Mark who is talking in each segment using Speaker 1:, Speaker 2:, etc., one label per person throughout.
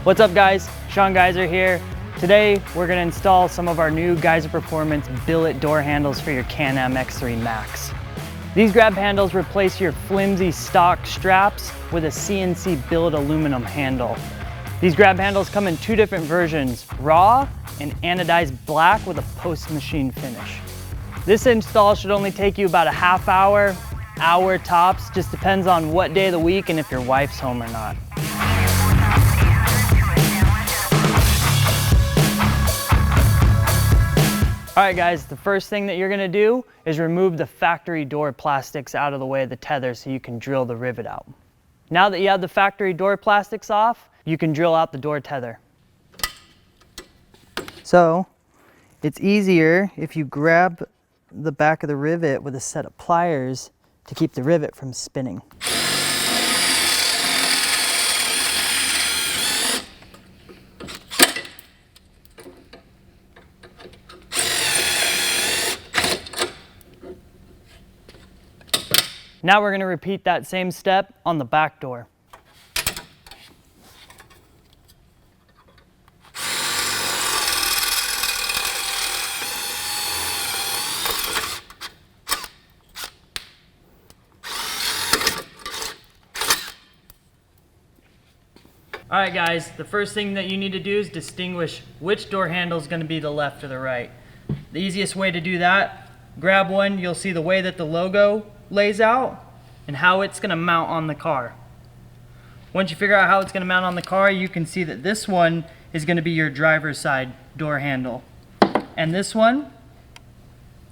Speaker 1: What's up guys, Sean Geiser here. Today we're going to install some of our new Geiser Performance billet door handles for your Can-Am X3 Max. These grab handles replace your flimsy stock straps with a CNC billet aluminum handle. These grab handles come in two different versions, raw and anodized black with a post-machine finish. This install should only take you about a half hour tops, just depends on what day of the week and if your wife's home or not. All right guys, the first thing that you're gonna do is remove the factory door plastics out of the way of the tether so you can drill the rivet out. Now that you have the factory door plastics off, you can drill out the door tether. So it's easier if you grab the back of the rivet with a set of pliers to keep the rivet from spinning. Now we're going to repeat that same step on the back door. All right guys, the first thing that you need to do is distinguish which door handle is going to be the left or the right. The easiest way to do that, grab one, you'll see the way that the logo lays out and how it's going to mount on the car. Once you figure out how it's going to mount on the car, you can see that this one is going to be your driver's side door handle. And this one,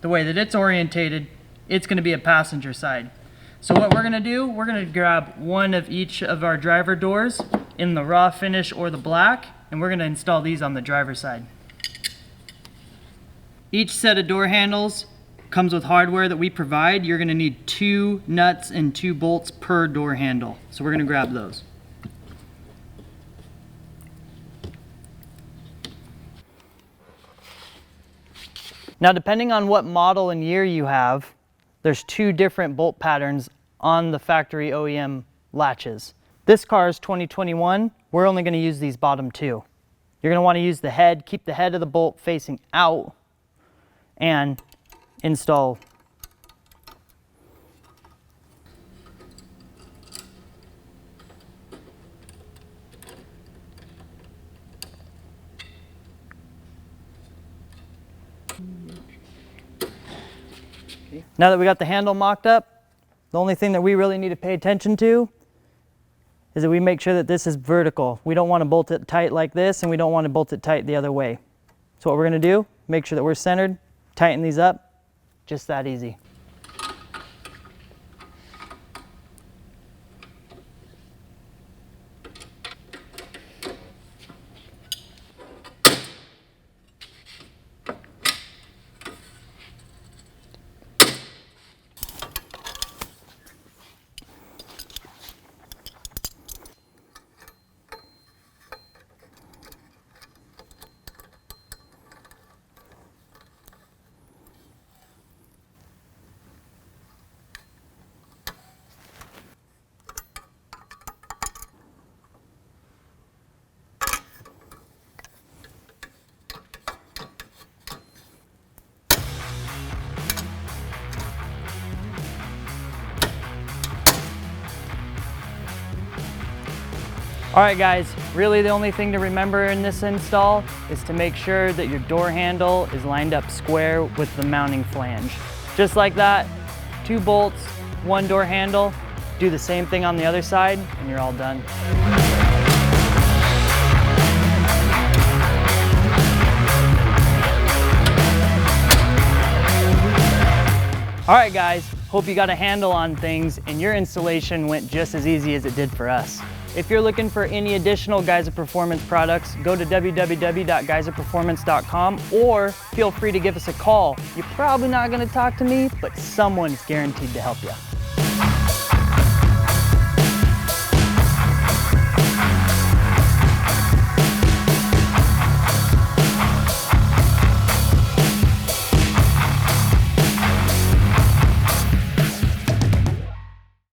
Speaker 1: the way that it's orientated, it's going to be a passenger side. So what we're going to do, we're going to grab one of each of our driver doors in the raw finish or the black, and we're going to install these on the driver's side. Each set of door handles comes with hardware that we provide. You're going to need 2 nuts and 2 bolts per door handle. So we're going to grab those. Now depending on what model and year you have, there's 2 different bolt patterns on the factory OEM latches. This car is 2021. We're only going to use these bottom 2. You're going to want to use the head, keep the head of the bolt facing out, and install. Now that we got the handle mocked up, the only thing that we really need to pay attention to is that we make sure that this is vertical. We don't want to bolt it tight like this, and we don't want to bolt it tight the other way. So what we're going to do, make sure that we're centered, tighten these up, just that easy. All right guys, really the only thing to remember in this install is to make sure that your door handle is lined up square with the mounting flange. Just like that, 2 bolts, 1 door handle, do the same thing on the other side and you're all done. All right guys, hope you got a handle on things and your installation went just as easy as it did for us. If you're looking for any additional Geiser Performance products, go to www.geiserperformance.com or feel free to give us a call. You're probably not going to talk to me, but someone's guaranteed to help you.